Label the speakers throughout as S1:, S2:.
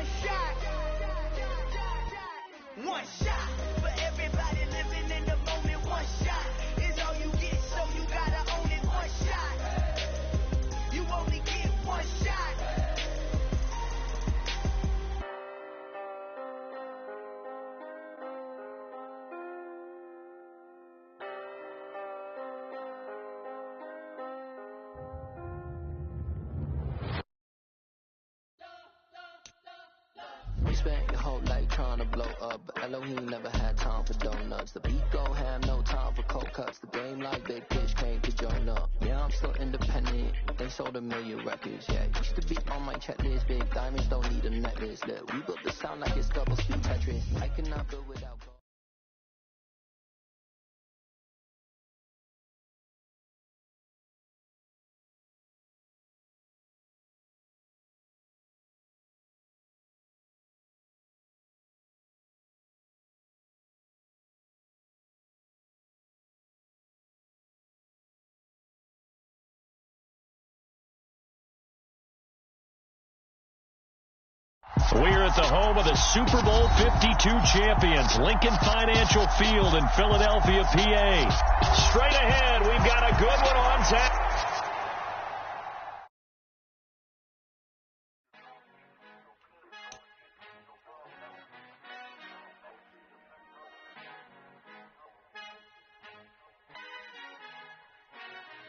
S1: one shot. One shot for everybody living in the moment. One shot is all you get, so you gotta own it. One shot. You only get one shot.
S2: You spent your whole life trying to blow up, but Elohim never had time for donuts. The beat go ham, no time for cold cuts. The game like Big Fish came to join up. Yeah, I'm still independent. They sold 1 million records. Yeah, used to be on my checklist. Big diamonds don't need a necklace. Look, we built the sound like it's double speed Tetris. I cannot build without gold.
S3: We're at the home of the Super Bowl 52 champions, Lincoln Financial Field in Philadelphia, PA. Straight ahead, we've got a good one on tap.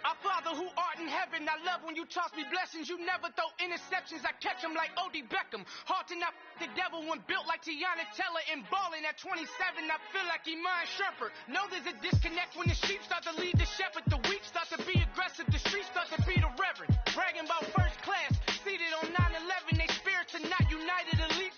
S1: Our Father who art in heaven, I love when you toss me blessings. You never throw interceptions, I catch them like O.D. Beckham. Hard to not the devil when built like Tiana Teller and balling at 27. I feel like Iman Sherper. Know there's a disconnect when the sheep start to lead the shepherd. The weak start to be aggressive, the streets start to be the reverend. Bragging about first class, seated on 9/11. They spirits are not united elite.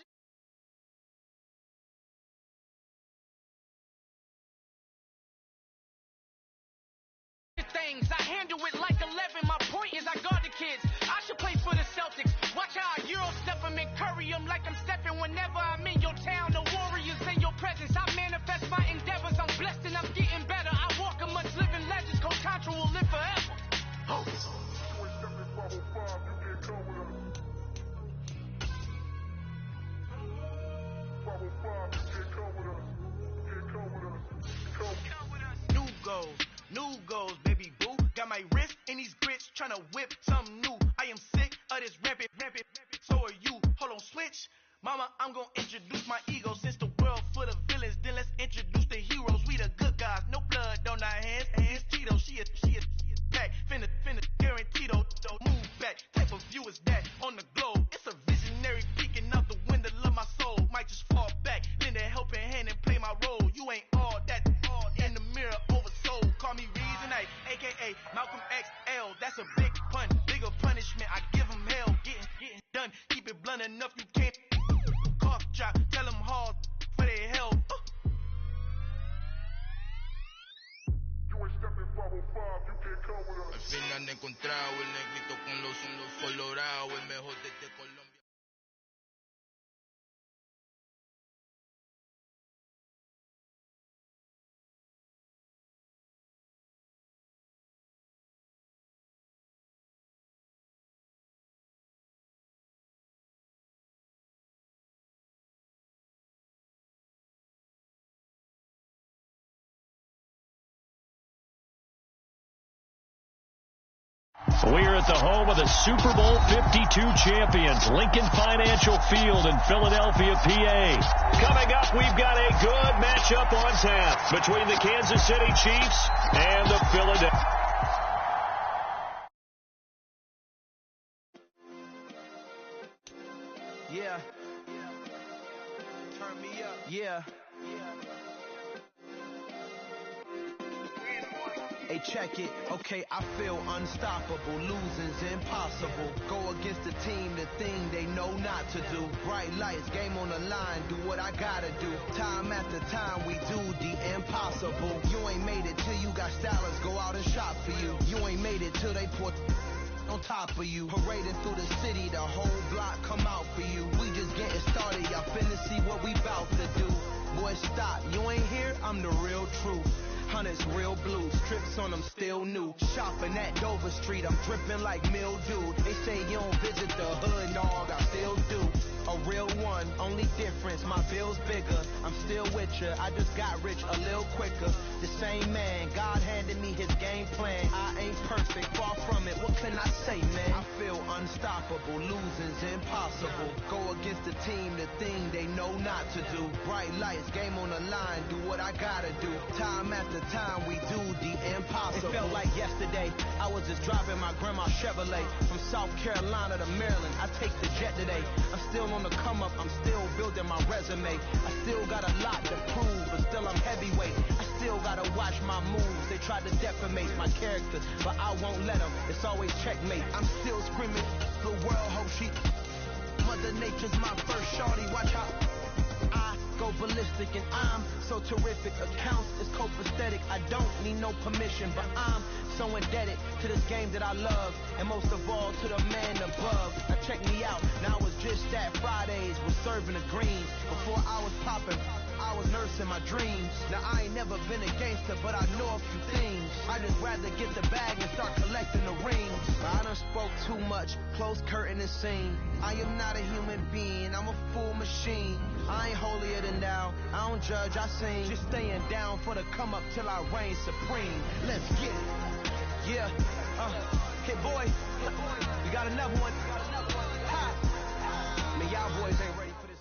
S1: Things I handle it like 11. My point is I guard the kids. I should play for the Celtics. Watch how I Euro step them and curry them like I'm stepping. Whenever I'm in your town, the Warriors in your presence. I manifest my endeavors. I'm blessed and I'm getting better. I walk amongst living legends. Coach Contra will live forever. New goals, baby boo. Got my wrist in these grits, tryna whip something new. I am sick of this rampant. So are you. Hold on, switch. Mama, I'm gonna introduce my ego. Since the world full of villains, then let's introduce the heroes. We the good guys, no blood on our hands. Hands Tito, she is back. Finna, guaranteed. Move back. Type of view is that on the globe? It's a visionary peeking out the window of my soul. Might just fall back, lend a helping hand and play my role. You ain't all that in the mirror oversold. Call me Reason A, a.k.a. Malcolm XL. That's a big pun, bigger punishment. I give him hell, getting done. Keep it blunt enough, you can't cough drop. Tell them hard for their hell.
S4: Al fin han encontrado el negrito con los colorados, el mejor desde Colombia.
S3: We're at the home of the Super Bowl 52 champions, Lincoln Financial Field in Philadelphia, PA. Coming up, we've got a good matchup on tap between the Kansas City Chiefs and the Philadelphia.
S1: Yeah. Turn me up. Yeah. Hey, check it. Okay, I feel unstoppable. Losing's impossible. Go against the team, the thing they know not to do. Bright lights, game on the line. Do what I gotta do. Time after time, we do the impossible. You ain't made it till you got stylists go out and shop for you. You ain't made it till they put on top of you. Parading through the city, the whole block come out for you. We just getting started. Y'all finna see what we bout to do. Boy, stop. You ain't here? I'm the real truth. Hunters, real blue, strips on them still new. Shopping at Dover Street, I'm dripping like mildew. They say you don't visit the hood, dog, I still do. A real one, only difference, my bill's bigger. I'm still with ya, I just got rich a little quicker. The same man, God handed me his game plan. I ain't perfect, far from it, what can I say, man? I feel unstoppable, losing's impossible. Go against the team, the thing they know not to do. Bright lights, game on the line, do what I gotta do. Time after time, we do the impossible. It felt like yesterday, I was just driving my grandma's Chevrolet. From South Carolina to Maryland, I take the jet today. I'm still on the come up, I'm still building my resume. I still got a lot to prove, but still I'm heavyweight. I still gotta watch my moves. They tried to defamate my character, but I won't let them. It's always checkmate. I'm still screaming, the world hope she. Mother Nature's my first shorty. Watch how I go ballistic, and I'm so terrific. Accounts is copacetic. I don't need no permission, but I'm so indebted to this game that I love, and most of all to the man above. Now check me out, now I was just at Fridays, was serving the greens. Before I was popping, I was nursing my dreams. Now I ain't never been a gangster, but I know a few things. I just rather get the bag and start collecting the rings. I done spoke too much, close curtain and scene. I am not a human being, I'm a full machine. I ain't holier than thou, I don't judge, I sing. Just staying down for the come up till I reign supreme. Let's get it. Yeah, hit boy, we got another one. Ha. Man, y'all boys ain't ready for this,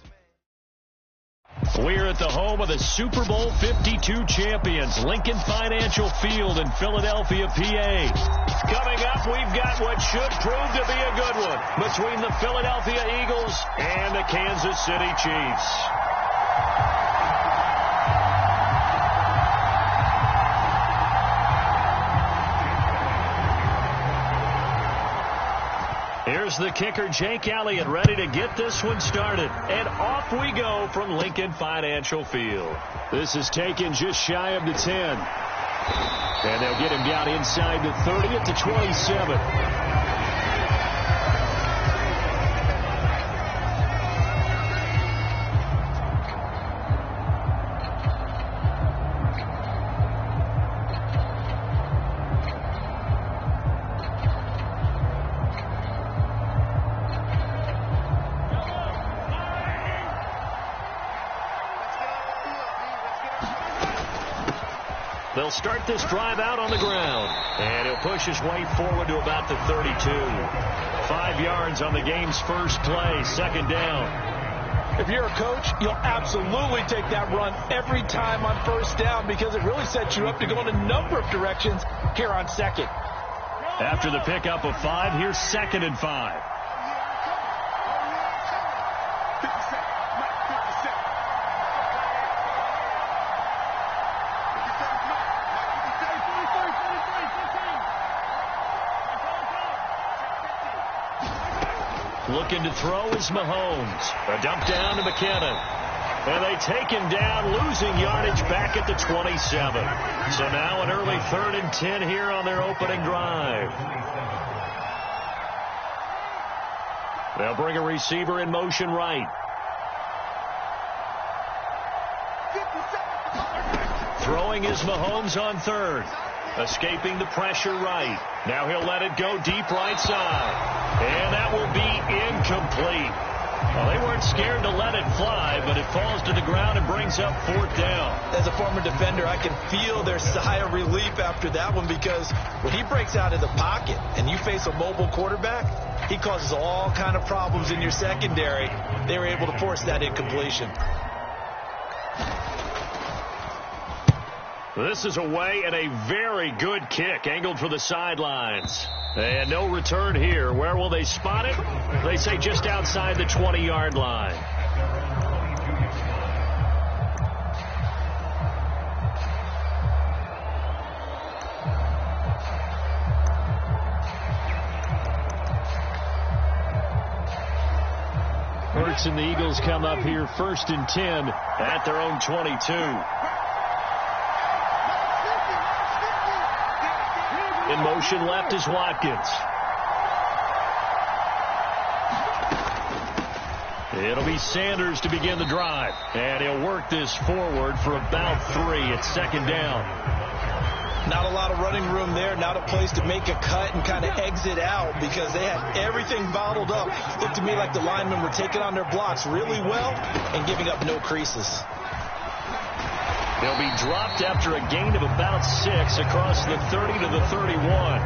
S1: man.
S3: We're at the home of the Super Bowl 52 champions, Lincoln Financial Field in Philadelphia, PA. Coming up, we've got what should prove to be a good one between the Philadelphia Eagles and the Kansas City Chiefs. Here's the kicker, Jake Elliott, ready to get this one started. And off we go from Lincoln Financial Field. This is taken just shy of the 10. And they'll get him down inside the 30 at the 27. They'll start this drive out on the ground. And he'll push his way forward to about the 32. 5 yards on the game's first play, second down.
S5: If you're a coach, you'll absolutely take that run every time on first down because it really sets you up to go in a number of directions here on second.
S3: After the pickup of 5, here's 2nd and 5. Looking to throw is Mahomes. A dump down to McKinnon. And they take him down, losing yardage back at the 27. So now an early 3rd and 10 here on their opening drive. They'll bring a receiver in motion right. Throwing is Mahomes on 3rd. Escaping the pressure right. Now he'll let it go deep right side. And that will be incomplete. Well, they weren't scared to let it fly, but it falls to the ground and brings up 4th down.
S5: As a former defender, I can feel their sigh of relief after that one because when he breaks out of the pocket and you face a mobile quarterback, he causes all kind of problems in your secondary. They were able to force that incompletion.
S3: This is away and a very good kick angled for the sidelines. And no return here. Where will they spot it? They say just outside the 20-yard line. Hurts and the Eagles come up here 1st and 10 at their own 22. In motion left is Watkins. It'll be Sanders to begin the drive. And he'll work this forward for about 3. It's second down.
S5: Not a lot of running room there. Not a place to make a cut and kind of exit out because they had everything bottled up. Looked to me like the linemen were taking on their blocks really well and giving up no creases.
S3: They'll be dropped after a gain of about 6 across the 30 to the 31.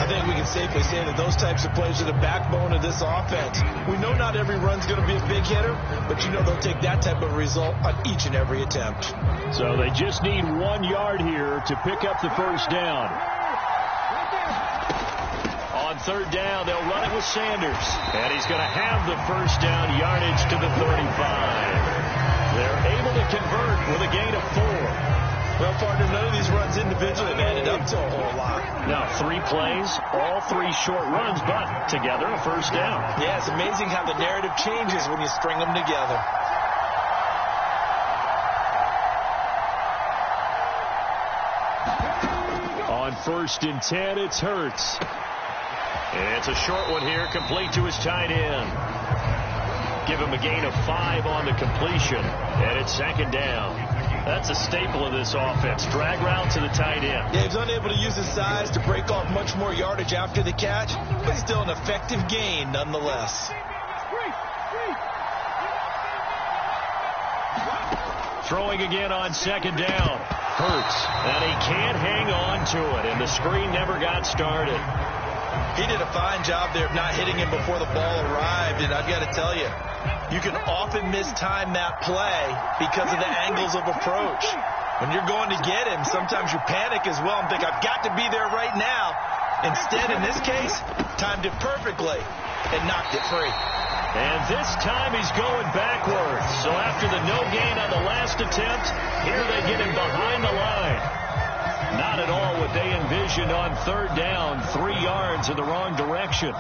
S5: I think we can safely say that those types of plays are the backbone of this offense. We know not every run's going to be a big hitter, but you know they'll take that type of result on each and every attempt.
S3: So they just need 1 yard here to pick up the first down. On third down, they'll run it with Sanders. And he's going to have the first down yardage to the 35. They're able to convert with a gain of 4.
S5: Well, partner, none of these runs individually have added up to a whole lot.
S3: Now, 3 plays, all 3 short runs, but together a first down.
S5: Yeah, it's amazing how the narrative changes when you string them together.
S3: On 1st and 10, it's Hurts. And it's a short one here, complete to his tight end. Give him a gain of 5 on the completion, and it's second down. That's a staple of this offense. Drag route to the tight end.
S5: Yeah, he's unable to use his size to break off much more yardage after the catch, but still an effective gain nonetheless.
S3: Throwing again on second down. Hurts, and he can't hang on to it, and the screen never got started.
S5: He did a fine job there of not hitting him before the ball arrived, and I've got to tell you, you can often mistime that play because of the angles of approach. When you're going to get him, sometimes you panic as well and think, I've got to be there right now. Instead, in this case, timed it perfectly and knocked it free.
S3: And this time he's going backwards. So after the no gain on the last attempt, here they get him behind the line. Not at all what they envisioned on third down, 3 yards in the wrong direction.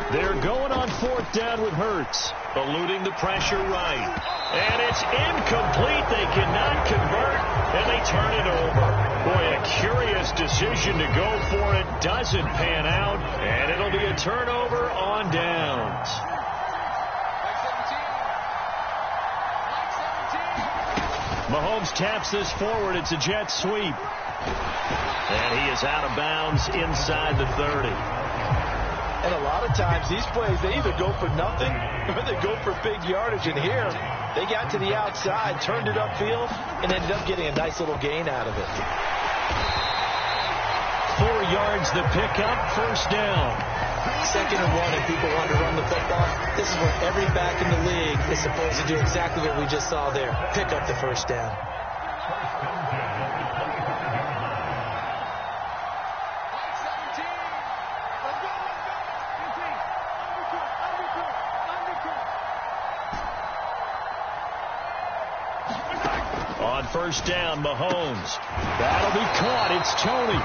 S3: They're going on 4th down with Hurts, eluding the pressure right. And it's incomplete. They cannot convert, and they turn it over. Boy, a curious decision to go for it. Doesn't pan out, and it'll be a turnover on downs. Mahomes taps this forward. It's a jet sweep. And he is out of bounds inside the 30.
S5: And a lot of times, these plays, they either go for nothing or they go for big yardage. And here, they got to the outside, turned it upfield, and ended up getting a nice little gain out of it.
S3: 4 yards the pickup, first down.
S5: 2nd and 1, and people want to run the football. This is where every back in the league is supposed to do exactly what we just saw there. Pick up the first down.
S3: On first down, Mahomes. That'll be caught. It's Tony.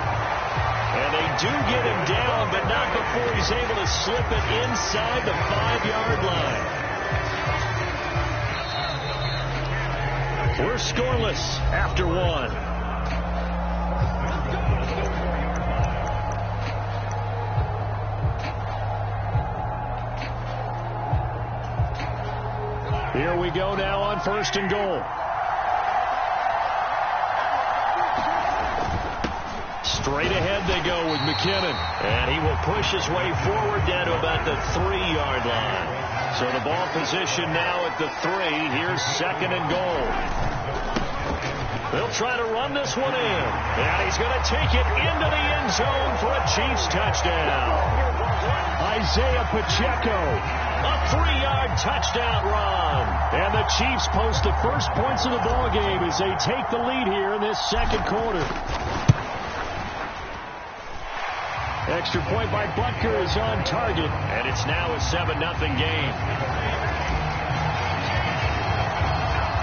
S3: And they do get him down, but not before he's able to slip it inside the 5-yard line. We're scoreless after 1. Here we go now on 1st and goal. Straight ahead they go with McKinnon. And he will push his way forward down to about the 3-yard line. So the ball position now at the 3. Here's 2nd and goal. They'll try to run this one in. And he's going to take it into the end zone for a Chiefs touchdown. Isaiah Pacheco, a 3-yard touchdown run. And the Chiefs post the first points of the ball game as they take the lead here in this second quarter. Extra point by Butker is on target, and it's now a 7-0 game.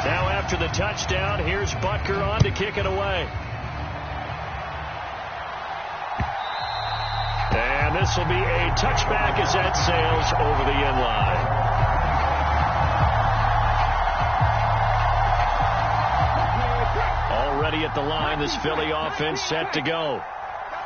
S3: Now after the touchdown, here's Butker on to kick it away. And this will be a touchback as that sails over the end line. at the line. This Philly offense set to go.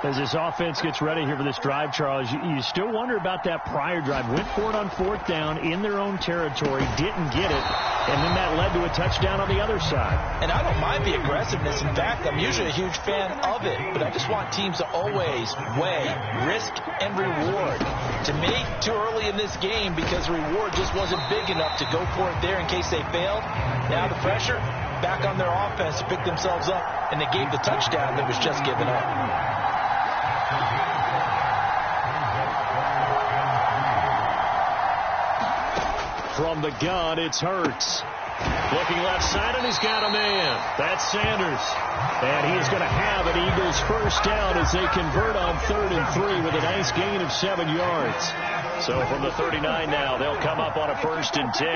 S6: As this offense gets ready here for this drive, Charles, you still wonder about that prior drive. Went for it on 4th down in their own territory, didn't get it, and then that led to a touchdown on the other side.
S5: And I don't mind the aggressiveness. In fact, I'm usually a huge fan of it, but I just want teams to always weigh risk and reward. To me, too early in this game because the reward just wasn't big enough to go for it there in case they failed. Now the pressure back on their offense to pick themselves up, and they gave the touchdown that was just given up.
S3: From the gun, it's Hurts. Looking left side, and he's got a man. That's Sanders. And he is going to have an Eagles first down as they convert on 3rd and 3 with a nice gain of 7 yards. So from the 39 now, they'll come up on a 1st and 10.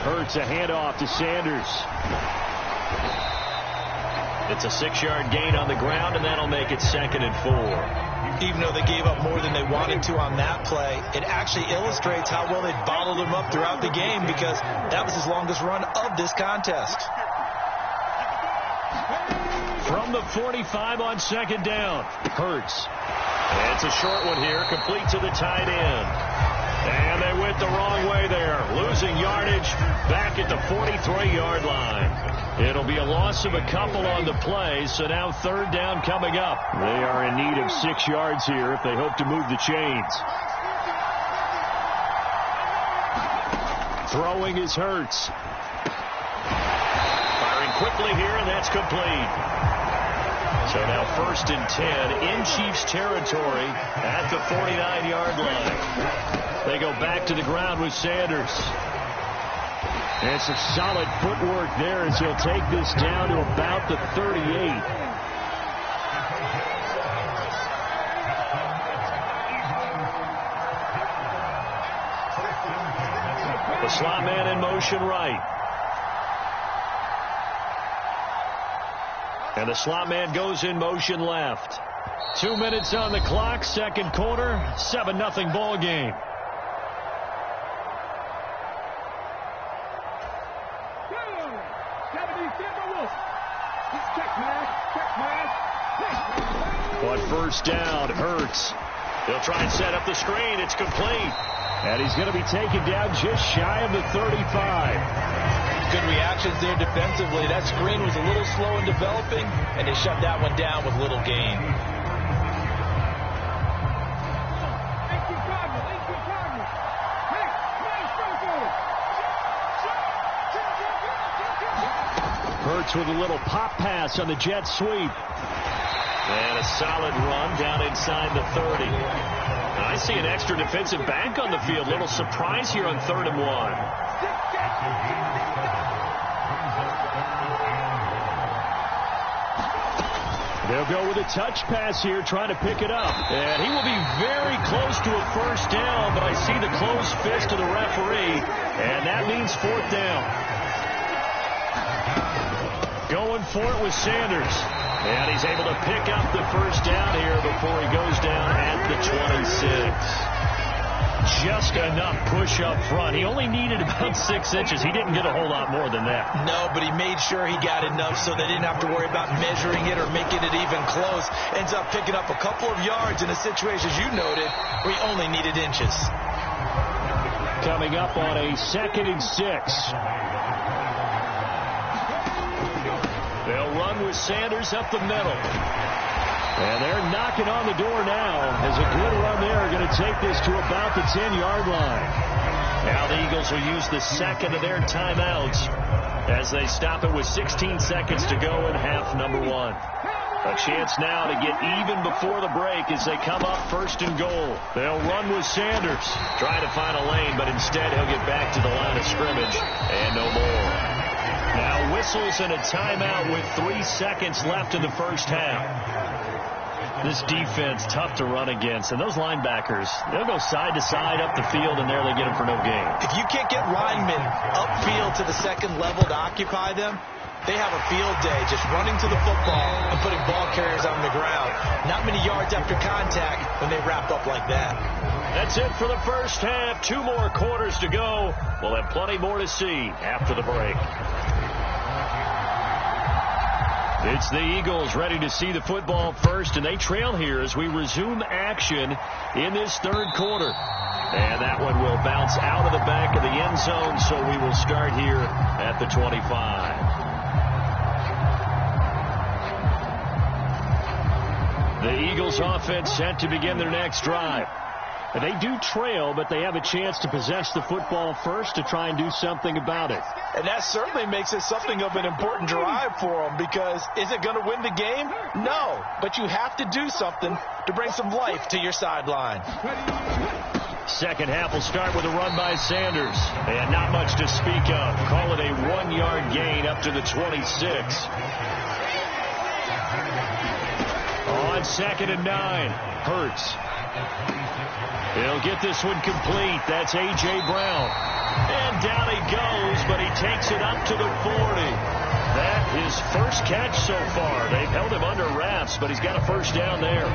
S3: Hurts a handoff to Sanders. It's a 6-yard gain on the ground, and that'll make it 2nd and 4.
S5: Even though they gave up more than they wanted to on that play, it actually illustrates how well they bottled him up throughout the game because that was his longest run of this contest.
S3: From the 45 on 2nd down, Hurts. It's a short one here, complete to the tight end. And they went the wrong way there, losing yardage back at the 43-yard line. It'll be a loss of a couple on the play, so now 3rd down coming up. They are in need of 6 yards here if they hope to move the chains. Throwing is Hurts. Firing quickly here, and that's complete. So now 1st and 10 in Chiefs territory at the 49-yard line. They go back to the ground with Sanders. And some solid footwork there as he'll take this down to about the 38. The slot man in motion right. And the slot man goes in motion left. 2 minutes on the clock, 2nd quarter, 7-0 ball game. On 1st down, Hurts. He'll try and set up the screen. It's complete. And he's going to be taken down just shy of the 35.
S5: Good reactions there defensively. That screen was a little slow in developing, and they shut that one down with little gain.
S3: Hurts with a little pop pass on the jet sweep. And a solid run down inside the 30. I see an extra defensive back on the field. Little surprise here on 3rd and 1. They'll go with a touch pass here, trying to pick it up. And he will be very close to a 1st down, but I see the closed fist of the referee, and that means 4th down. Going for it with Sanders. And he's able to pick up the 1st down here before he goes down at the 26. Just enough push up front. He only needed about 6 inches. He didn't get a whole lot more than that.
S5: No, but he made sure he got enough so they didn't have to worry about measuring it or making it even close. Ends up picking up a couple of yards in a situation, as you noted, where he only needed inches.
S3: Coming up on a 2nd and 6. They'll run with Sanders up the middle. And they're knocking on the door now as a good run there going to take this to about the 10-yard line. Now the Eagles will use the 2nd of their timeouts as they stop it with 16 seconds to go in half number 1. A chance now to get even before the break as they come up 1st and goal. They'll run with Sanders. Trying to find a lane, but instead he'll get back to the line of scrimmage and no more. Now whistles and a timeout with 3 seconds left in the 1st half. This defense tough to run against, and those linebackers, they'll go side to side up the field, and there they get them for no gain.
S5: If you can't get linemen upfield to the 2nd level to occupy them, they have a field day just running to the football and putting ball carriers on the ground. Not many yards after contact when they wrap up like that.
S3: That's it for the 1st half. 2 more quarters to go. We'll have plenty more to see after the break. It's the Eagles ready to see the football first, and they trail here as we resume action in this third quarter. And that one will bounce out of the back of the end zone, so we will start here at the 25. The Eagles offense set to begin their next drive. They do trail, but they have a chance to possess the football first to try and do something about it.
S5: And that certainly makes it something of an important drive for them, because is it going to win the game? No, but you have to do something to bring some life to your sideline.
S3: Second half will start with a run by Sanders. And not much to speak of. Call it a 1-yard gain up to the 26. On 2nd and 9, Hurts. He'll get this one complete. That's A.J. Brown. And down he goes, but he takes it up to the 40. That his first catch so far. They've held him under wraps, but he's got a first down there.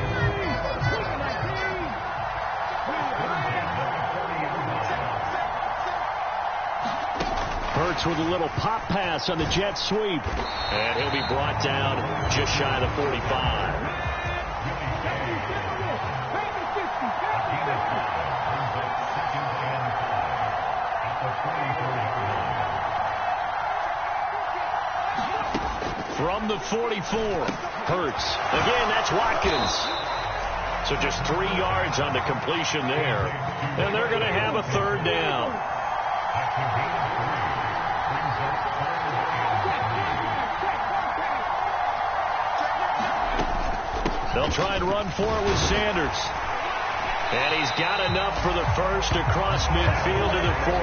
S3: Hurts with a little pop pass on the jet sweep. And he'll be brought down just shy of the 45. From the 44, Hurts. Again, that's Watkins. So just 3 yards on the completion there. And they're going to have a third down. They'll try and run for it with Sanders. And he's got enough for the first across midfield to the 48.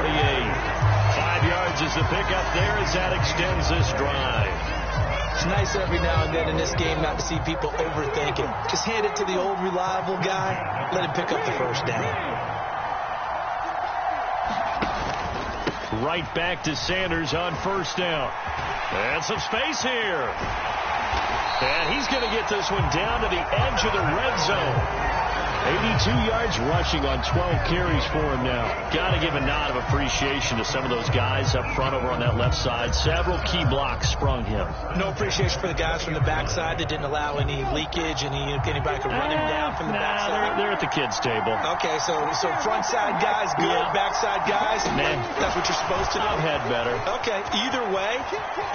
S3: 5 yards is the pickup there as that extends this drive.
S5: It's nice every now and then in this game not to see people overthinking. Just hand it to the old reliable guy. Let him pick up the first down.
S3: Right back to Sanders on first down. And some space here. And he's going to get this one down to the edge of the red zone. 82 yards rushing on 12 carries for him now. Got to give a nod of appreciation to some of those guys up front over on that left side. Several key blocks sprung him.
S5: No appreciation for the guys from the backside that didn't allow any leakage, and anybody could run him down from the backside.
S3: They're at the kids' table.
S5: Okay, so front side guys good, backside guys, that's what you're supposed to do.
S3: I've had better.
S5: Okay, either way,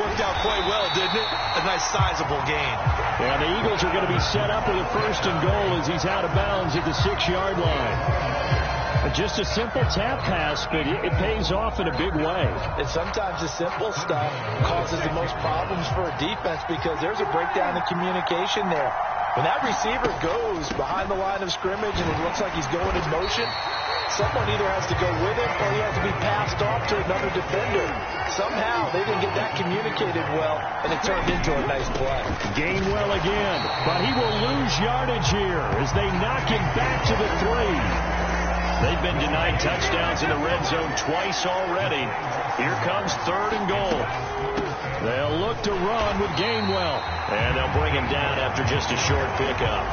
S5: worked out quite well, didn't it? A nice sizable gain.
S3: Yeah, the Eagles are going to be set up with a first and goal as he's out of bounds at the 6-yard line. Just a simple tap pass, but it pays off in a big way.
S5: And sometimes the simple stuff causes the most problems for a defense because there's a breakdown in communication there. When that receiver goes behind the line of scrimmage and it looks like he's going in motion, someone either has to go with him or he has to be passed off to another defender. Somehow they didn't get that communicated well, and it turned into a nice play.
S3: Gainwell again, but he will lose yardage here as they knock him back to the 3. They've been denied touchdowns in the red zone twice already. Here comes 3rd and goal. They'll look to run with Gainwell, and they'll bring him down after just a short pickup.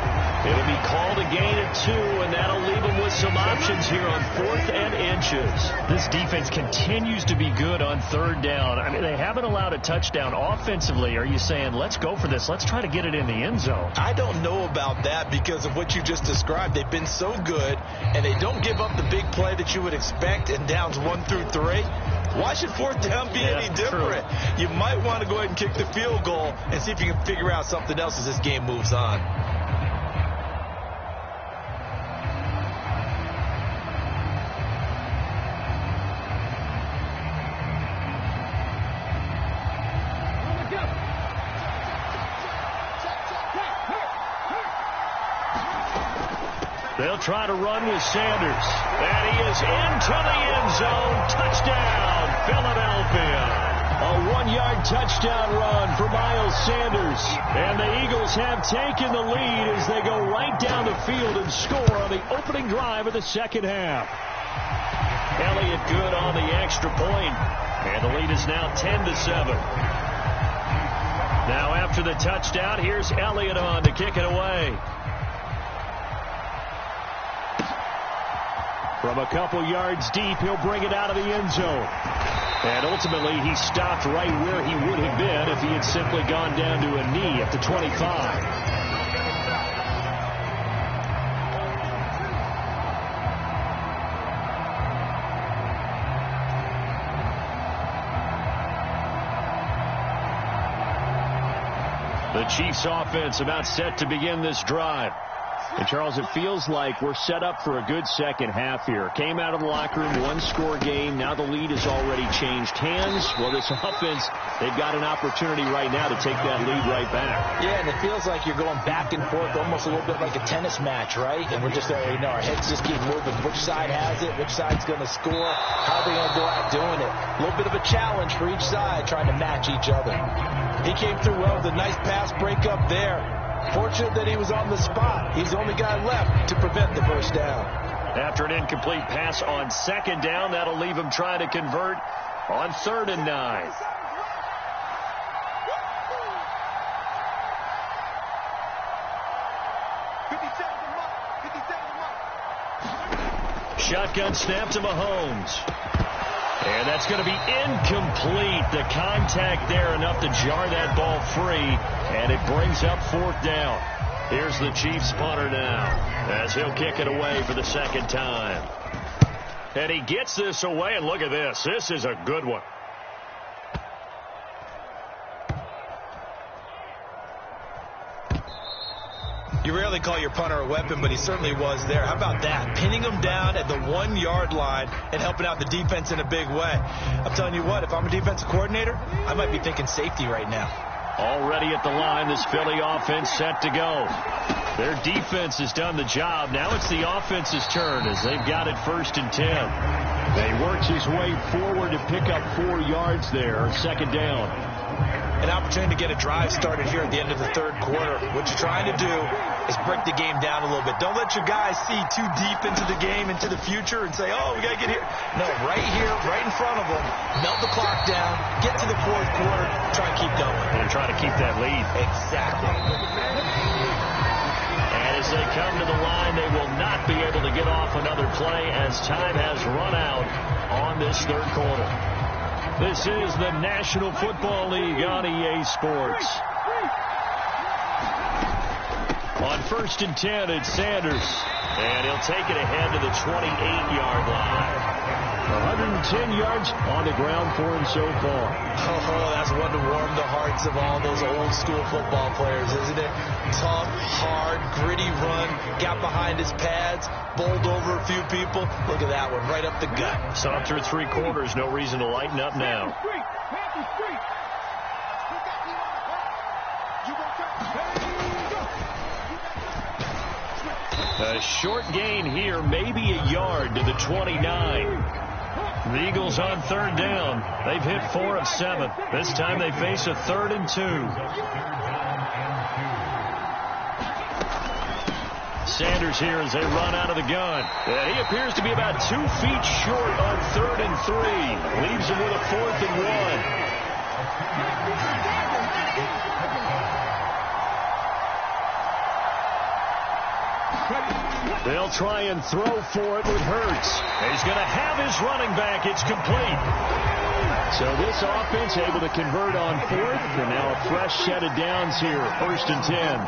S3: It'll be called a gain of 2, and that'll leave them with some options here on 4th and inches. This defense continues to be good on 3rd down. I mean, they haven't allowed a touchdown offensively. Are you saying, let's go for this, let's try to get it in the end zone?
S5: I don't know about that because of what you just described. They've been so good, and they don't give up the big play that you would expect in downs 1 through 3. Why should 4th down be any different? True. You might want to go ahead and kick the field goal and see if you can figure out something else as this game moves on.
S3: They'll try to run with Sanders. And he is into the end zone. Touchdown, Philadelphia. A 1-yard touchdown run for Miles Sanders. And the Eagles have taken the lead as they go right down the field and score on the opening drive of the second half. Elliott good on the extra point. And the lead is now 10-7. Now after the touchdown, here's Elliott on to kick it away. From a couple yards deep, he'll bring it out of the end zone.
S6: And ultimately, he stopped right where he would have been if he had simply gone down to a knee at the 25. The Chiefs offense about set to begin this drive. And, Charles, it feels like we're set up for a good second half here. Came out of the locker room, one-score game. Now the lead has already changed hands. Well, this offense, they've got an opportunity right now to take that lead right back.
S5: Yeah, and it feels like you're going back and forth almost a little bit like a tennis match, right? And we're just, our heads just keep moving. Which side has it? Which side's going to score? How are they going to go out doing it? A little bit of a challenge for each side trying to match each other. He came through well with a nice pass breakup there. Fortunate that he was on the spot. He's the only guy left to prevent the first down.
S6: After an incomplete pass on second down, that'll leave him trying to convert on 3rd and 9. Shotgun snap to Mahomes. And that's going to be incomplete. The contact there enough to jar that ball free. And it brings up 4th down. Here's the Chiefs punter now as he'll kick it away for the second time. And he gets this away. And look at this. This is a good one.
S5: You rarely call your punter a weapon, but he certainly was there. How about that? Pinning him down at the 1-yard line and helping out the defense in a big way. I'm telling you what, if I'm a defensive coordinator, I might be thinking safety right now.
S6: Already at the line, this Philly offense set to go. Their defense has done the job. Now it's the offense's turn as they've got it 1st and 10. They works his way forward to pick up 4 yards there, 2nd down.
S5: An opportunity to get a drive started here at the end of the 3rd quarter. What you're trying to do is break the game down a little bit. Don't let your guys see too deep into the game, into the future, and say, oh, we got to get here. No, right here, right in front of them, melt the clock down, get to the 4th quarter, try and keep going.
S6: And try to keep that lead.
S5: Exactly.
S6: And as they come to the line, they will not be able to get off another play as time has run out on this 3rd quarter. This is the National Football League on EA Sports. On 1st and 10, it's Sanders. And he'll take it ahead to the 28-yard line. 110 yards on the ground for him so far.
S5: Oh, that's one to warm the hearts of all those old-school football players, isn't it? Tough, hard, gritty run, got behind his pads, bowled over a few people. Look at that one, right up the gut.
S6: Saw through 3 quarters, no reason to lighten up now. A short gain here, maybe a yard to the 29. The Eagles on 3rd down. They've hit 4 of 7. This time they face a 3rd and 2. Sanders here as they run out of the gun. He appears to be about 2 feet short on 3rd and 3. Leaves him with a 4th and 1. They'll try and throw for it with Hurts. He's going to have his running back. It's complete. So this offense able to convert on 4th, and now a fresh set of downs here, 1st and 10.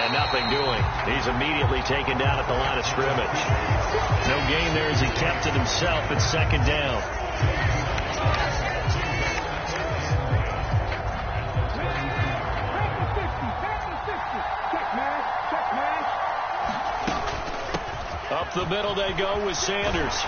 S6: Nothing doing. He's immediately taken down at the line of scrimmage. No gain there as he kept it himself at 2nd down. Up the middle they go with Sanders.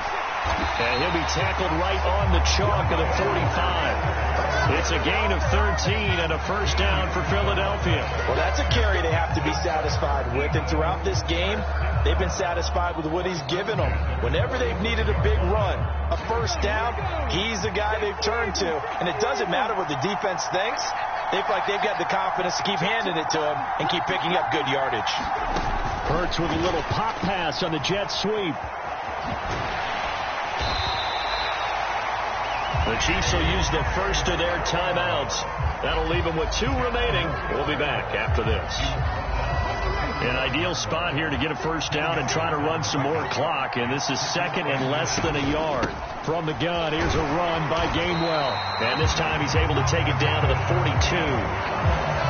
S6: And he'll be tackled right on the chalk of the 45. It's a gain of 13 and a 1st down for Philadelphia.
S5: Well, that's a carry they have to be satisfied with. And throughout this game, they've been satisfied with what he's given them. Whenever they've needed a big run, a 1st down, he's the guy they've turned to. And it doesn't matter what the defense thinks. They feel like they've got the confidence to keep handing it to him and keep picking up good yardage.
S6: Hurts with a little pop pass on the jet sweep. The
S3: Chiefs will use the first of their timeouts. That'll leave them with 2 remaining. We'll be back after this. An ideal spot here to get a first down and try to run some more clock. And this is second and less than a yard. From the gun, here's a run by Gainwell. And this time he's able to take it down to the 42.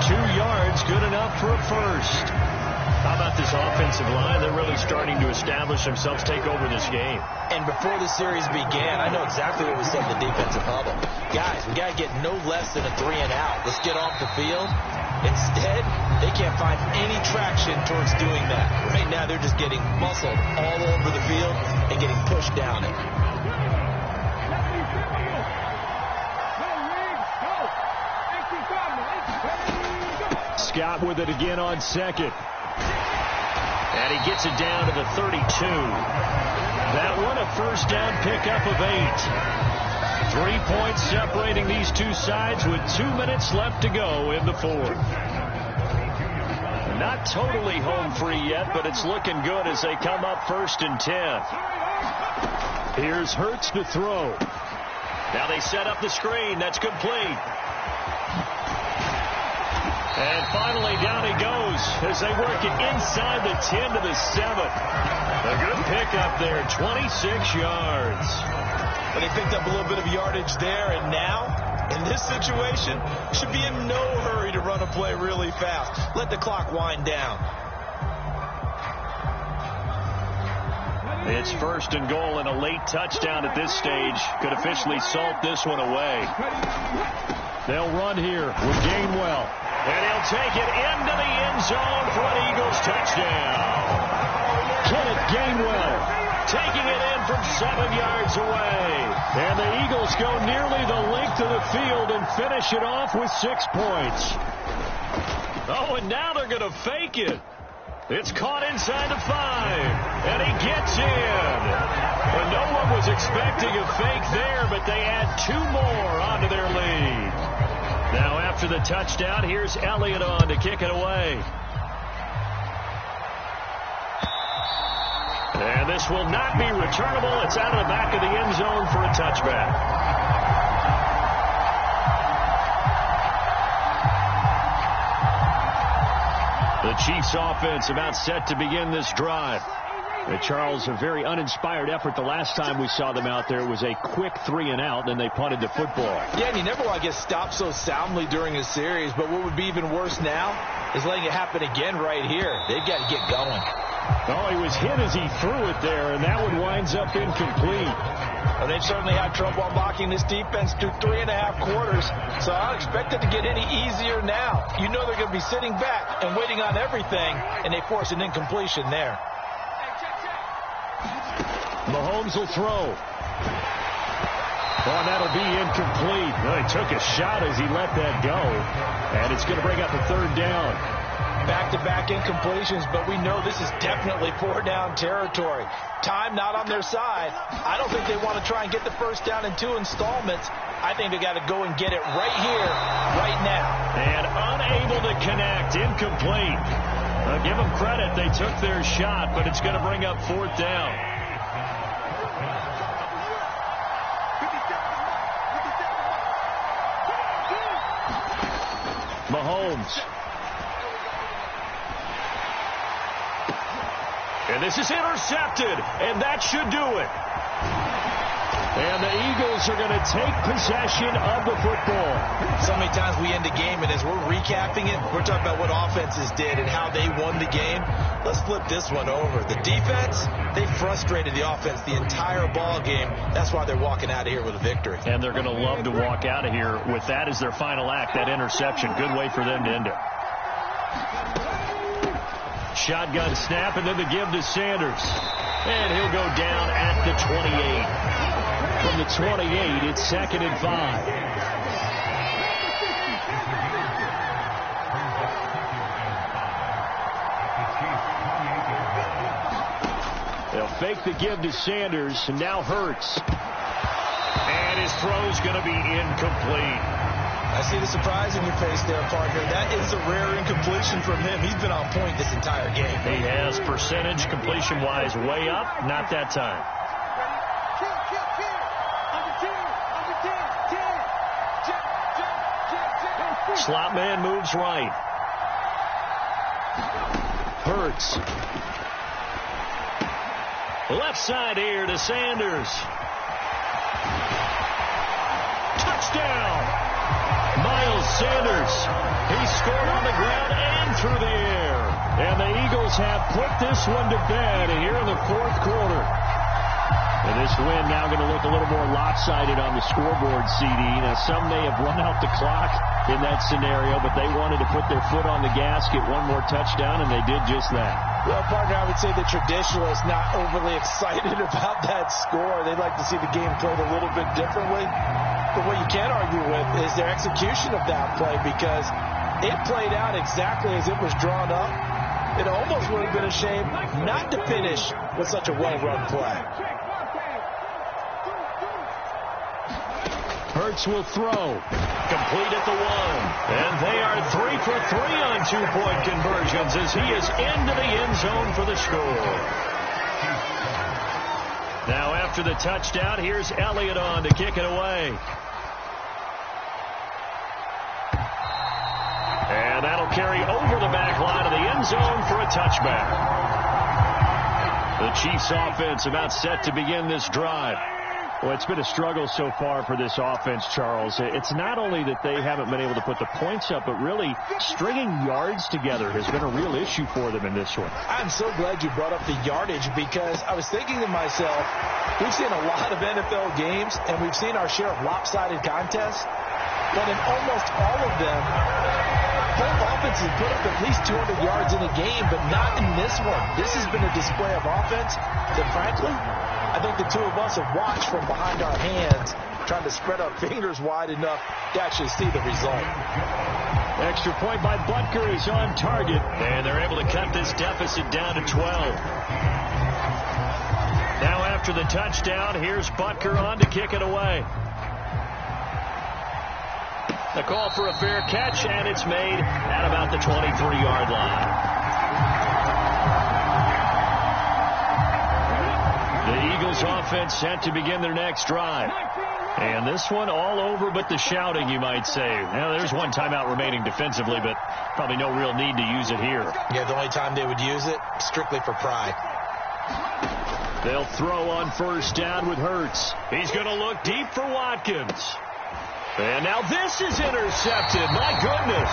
S3: 2 yards, good enough for a first. How about this offensive line? They're really starting to establish themselves, take over this game.
S5: And before the series began, I know exactly what we said in the defensive huddle. Guys, we got to get no less than a 3-and-out. Let's get off the field. Instead, they can't find any traction towards doing that. Right now, they're just getting muscled all over the field and getting pushed down it.
S3: Scott with it again on second. And he gets it down to the 32. That one a first down pickup of 8. 3 points separating these two sides with 2 minutes left to go in the fourth. Not totally home free yet, but it's looking good as they come up 1st and 10. Here's Hurts to throw. Now they set up the screen. That's complete. And finally, down he goes as they work it inside the 10 to the 7. A good pickup there, 26 yards.
S5: But they picked up a little bit of yardage there, and now, in this situation, should be in no hurry to run a play really fast. Let the clock wind down.
S3: It's 1st and goal, and a late touchdown at this stage could officially salt this one away. They'll run here with Gainwell. And he'll take it into the end zone for an Eagles touchdown. Kenneth Gainwell taking it in from 7 yards away. And the Eagles go nearly the length of the field and finish it off with 6 points. Oh, and now they're going to fake it. It's caught inside the 5. And he gets in. And no one was expecting a fake there, but they add 2 more onto their lead. Now after the touchdown, here's Elliott on to kick it away. And this will not be returnable. It's out of the back of the end zone for a touchback. The Chiefs offense about set to begin this drive. Charles, a very uninspired effort the last time we saw them out there. It was a quick 3-and-out, and they punted the football.
S5: Yeah, and you never want to get stopped so soundly during a series, but what would be even worse now is letting it happen again right here. They've got to get going.
S3: Oh, he was hit as he threw it there, and that one winds up incomplete.
S5: Well, they've certainly had trouble unlocking this defense through 3.5 quarters, so I don't expect it to get any easier now. You know they're going to be sitting back and waiting on everything, and they force an incompletion there.
S3: Mahomes will throw. Oh, that'll be incomplete. Well, he took a shot as he let that go. And it's going to bring up a 3rd down.
S5: Back-to-back incompletions, but we know this is definitely 4-down territory. Time not on their side. I don't think they want to try and get the first down in 2 installments. I think they got to go and get it right here, right now.
S3: And unable to connect. Incomplete. Give them credit. They took their shot, but it's going to bring up 4th down. Mahomes. And this is intercepted, and that should do it. And the Eagles are going to take possession of the football.
S5: So many times we end the game, and as we're recapping it, we're talking about what offenses did and how they won the game. Let's flip this one over. The defense, they frustrated the offense the entire ball game. That's why they're walking out of here with a victory.
S3: And they're going to love to walk out of here with that as their final act, that interception. Good way for them to end it. Shotgun snap, and then the give to Sanders. And he'll go down at the 28. From the 28, it's 2nd and 5. They'll fake the give to Sanders, and now Hurts. And his throw's going to be incomplete.
S5: I see the surprise in your face there, partner. That is a rare incompletion from him. He's been on point this entire game.
S3: He has percentage completion-wise way up. Not that time. Slot man moves right. Hurts. Left side here to Sanders. Touchdown! Miles Sanders. He scored on the ground and through the air. And the Eagles have put this one to bed here in the fourth quarter. And this win now going to look a little more lopsided on the scoreboard, CD. Now, some may have run out the clock in that scenario, but they wanted to put their foot on the gas, get one more touchdown, and they did just that.
S5: Well, partner, I would say the traditionalists not overly excited about that score. They'd like to see the game played a little bit differently. But what you can't argue with is their execution of that play, because it played out exactly as it was drawn up. It almost would have been a shame not to finish with such a well-run play.
S3: Hurts will throw. Complete at the 1. And they are 3 for 3 on two-point conversions as he is into the end zone for the score. Now after the touchdown, here's Elliott on to kick it away. And that'll carry over the back line of the end zone for a touchback. The Chiefs offense about set to begin this drive. Well, it's been a struggle so far for this offense, Charles. It's not only that they haven't been able to put the points up, but really stringing yards together has been a real issue for them in this one.
S5: I'm so glad you brought up the yardage, because I was thinking to myself, we've seen a lot of NFL games, and we've seen our share of lopsided contests, but in almost all of them, both offenses put up at least 200 yards in a game, but not in this one. This has been a display of offense that, frankly, I think the two of us have watched from behind our hands, trying to spread our fingers wide enough to actually see the result.
S3: Extra point by Butker is on target, and they're able to cut this deficit down to 12. Now after the touchdown, here's Butker on to kick it away. The call for a fair catch, and it's made at about the 23-yard line. The Eagles offense set to begin their next drive. And this one all over but the shouting, you might say. Now, there's one timeout remaining defensively, but probably no real need to use it here.
S5: Yeah, the only time they would use it, strictly for pride.
S3: They'll throw on first down with Hurts. He's going to look deep for Watkins. And now this is intercepted. My goodness.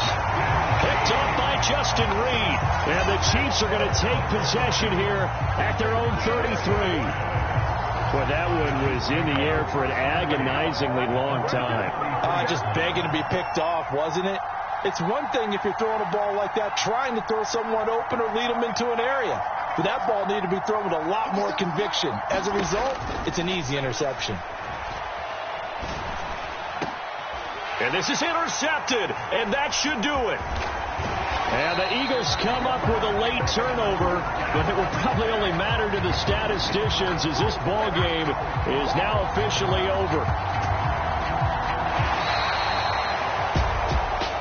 S3: Picked up by Justin Reed. And the Chiefs are going to take possession here at their own 33. Boy, that one was in the air for an agonizingly long time.
S5: Just begging to be picked off, wasn't it? It's one thing if you're throwing a ball like that, trying to throw someone open or lead them into an area. But that ball needed to be thrown with a lot more conviction. As a result, it's an easy interception.
S3: And this is intercepted, and that should do it. And the Eagles come up with a late turnover, but it will probably only matter to the statisticians as this ball game is now officially over.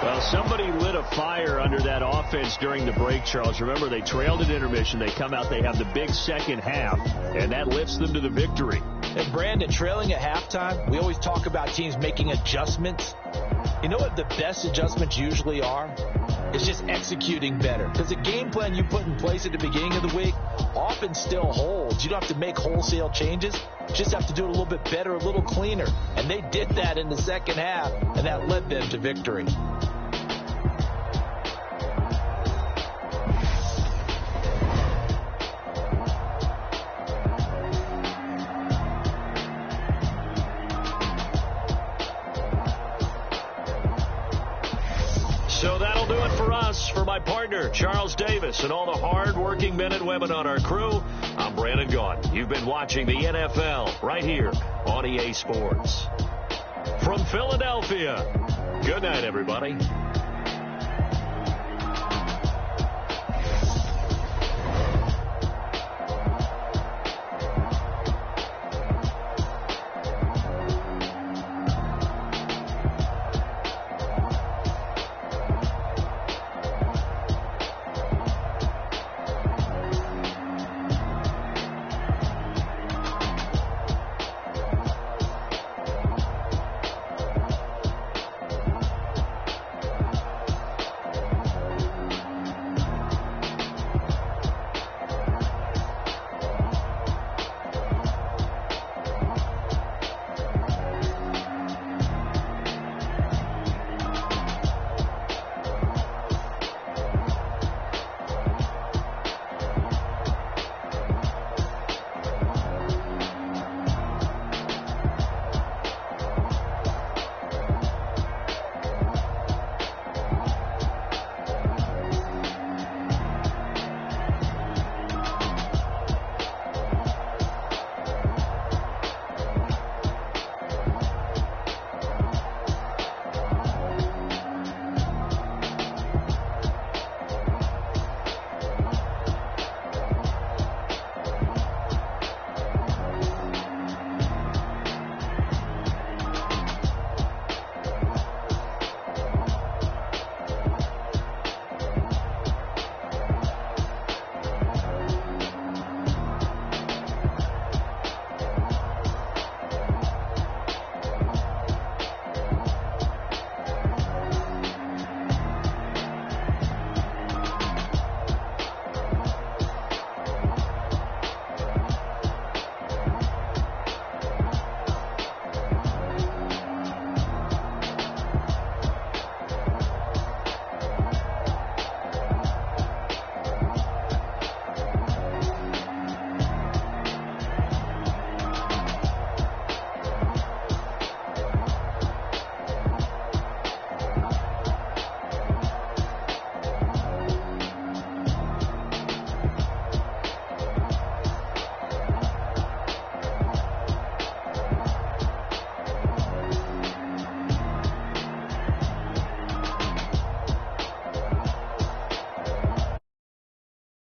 S3: Well, somebody lit a fire under that offense during the break, Charles. Remember, they trailed at intermission. They come out, they have the big second half, and that lifts them to the victory.
S5: And Brandon, trailing at halftime, we always talk about teams making adjustments. You know what the best adjustments usually are? It's just executing better. Because the game plan you put in place at the beginning of the week often still holds. You don't have to make wholesale changes. You just have to do it a little bit better, a little cleaner. And they did that in the second half, and that led them to victory.
S3: So that'll do it for us. For my partner, Charles Davis, and all the hard-working men and women on our crew, I'm Brandon Gaudin. You've been watching the NFL right here on EA Sports. From Philadelphia, good night, everybody.